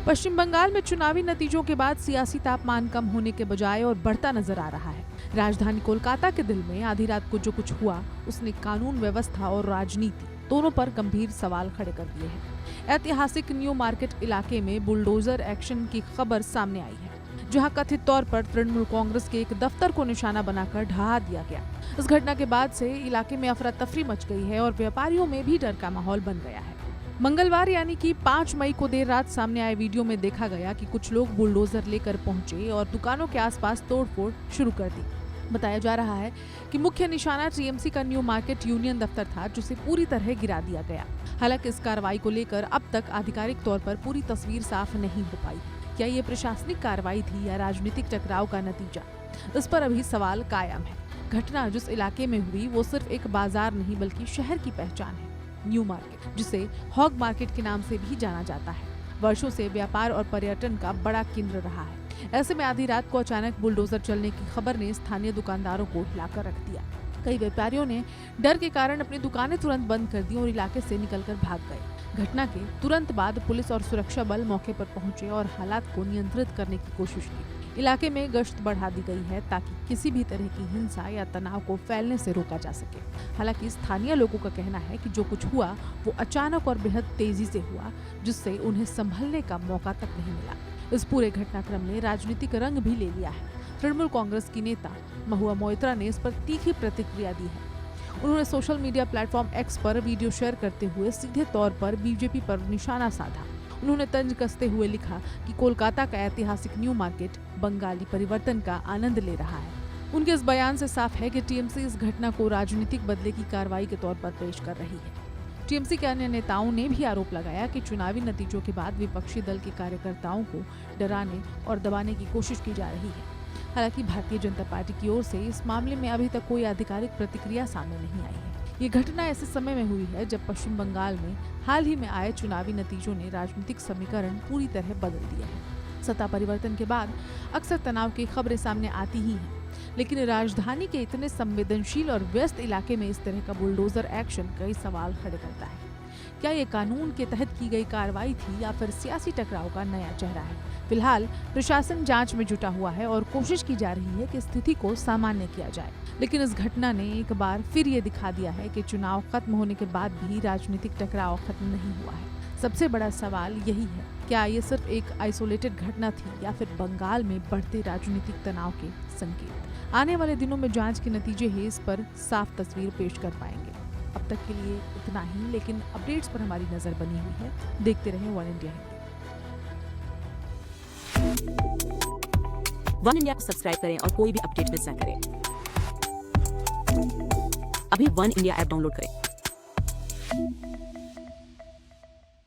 पश्चिम बंगाल में चुनावी नतीजों के बाद सियासी तापमान कम होने के बजाय और बढ़ता नजर आ रहा है। राजधानी कोलकाता के दिल में आधी रात को जो कुछ हुआ उसने कानून व्यवस्था और राजनीति दोनों पर गंभीर सवाल खड़े कर दिए हैं। ऐतिहासिक न्यू मार्केट इलाके में बुलडोजर एक्शन की खबर सामने आई है, जहां कथित तौर पर तृणमूल कांग्रेस के एक दफ्तर को निशाना बनाकर ढहा दिया गया। इस घटना के बाद से इलाके में अफरा तफरी मच गई है और व्यापारियों में भी डर का माहौल बन गया है। मंगलवार यानी कि 5 मई को देर रात सामने आए वीडियो में देखा गया कि कुछ लोग बुलडोजर लेकर पहुंचे और दुकानों के आसपास तोड़फोड़ शुरू कर दी। बताया जा रहा है कि मुख्य निशाना टीएमसी का न्यू मार्केट यूनियन दफ्तर था, जिसे पूरी तरह गिरा दिया गया। हालांकि इस कार्रवाई को लेकर अब तक आधिकारिक तौर पर पूरी तस्वीर साफ नहीं हो पाई। क्या ये प्रशासनिक कार्रवाई थी या राजनीतिक टकराव का नतीजा, इस पर अभी सवाल कायम है। घटना जिस इलाके में हुई वो सिर्फ एक बाजार नहीं बल्कि शहर की पहचान है। न्यू मार्केट, जिसे हॉग मार्केट के नाम से भी जाना जाता है, वर्षों से व्यापार और पर्यटन का बड़ा केंद्र रहा है। ऐसे में आधी रात को अचानक बुलडोजर चलने की खबर ने स्थानीय दुकानदारों को हिलाकर रख दिया। कई व्यापारियों ने डर के कारण अपनी दुकानें तुरंत बंद कर दी और इलाके से निकलकर भाग गए। घटना के तुरंत बाद पुलिस और सुरक्षा बल मौके पर पहुंचे और हालात को नियंत्रित करने की कोशिश की। इलाके में गश्त बढ़ा दी गई है ताकि किसी भी तरह की हिंसा या तनाव को फैलने से रोका जा सके। हालांकि स्थानीय लोगों का कहना है कि जो कुछ हुआ वो अचानक और बेहद तेजी से हुआ, जिससे उन्हें संभलने का मौका तक नहीं मिला। इस पूरे घटनाक्रम ने राजनीतिक रंग भी ले लिया है। तृणमूल कांग्रेस की नेता महुआ मोइत्रा ने इस पर तीखी प्रतिक्रिया दी है। उन्होंने सोशल मीडिया प्लेटफॉर्म एक्स पर वीडियो शेयर करते हुए सीधे तौर पर बीजेपी पर निशाना साधा। उन्होंने तंज कसते हुए लिखा कि कोलकाता का ऐतिहासिक न्यू मार्केट बंगाली परिवर्तन का आनंद ले रहा है। उनके इस बयान से साफ है कि टीएमसी इस घटना को राजनीतिक बदले की कार्रवाई के तौर पर पेश कर रही है। टीएमसी के अन्य नेताओं ने भी आरोप लगाया कि चुनावी नतीजों के बाद विपक्षी दल के कार्यकर्ताओं को डराने और दबाने की कोशिश की जा रही है। हालांकि भारतीय जनता पार्टी की ओर से इस मामले में अभी तक कोई आधिकारिक प्रतिक्रिया सामने नहीं आई है। ये घटना ऐसे समय में हुई है जब पश्चिम बंगाल में हाल ही में आए चुनावी नतीजों ने राजनीतिक समीकरण पूरी तरह बदल दिया है। सत्ता परिवर्तन के बाद अक्सर तनाव की खबरें सामने आती ही हैं, लेकिन राजधानी के इतने संवेदनशील और व्यस्त इलाके में इस तरह का बुलडोजर एक्शन कई सवाल खड़े करता है। क्या ये कानून के तहत की गई कार्रवाई थी या फिर सियासी टकराव का नया चेहरा है? फिलहाल प्रशासन जांच में जुटा हुआ है और कोशिश की जा रही है कि स्थिति को सामान्य किया जाए। लेकिन इस घटना ने एक बार फिर ये दिखा दिया है कि चुनाव खत्म होने के बाद भी राजनीतिक टकराव खत्म नहीं हुआ है। सबसे बड़ा सवाल यही है, क्या ये सिर्फ एक आइसोलेटेड घटना थी या फिर बंगाल में बढ़ते राजनीतिक तनाव के संकेत? आने वाले दिनों में जांच के नतीजे ही इस पर साफ तस्वीर पेश कर पाएंगे। अब तक के लिए इतना ही, लेकिन अपडेट्स पर हमारी नजर बनी हुई है। देखते रहें one India Hindi. One India को सब्सक्राइब करें और कोई भी अपडेट मिस ना करें। अभी वन इंडिया ऐप डाउनलोड करें।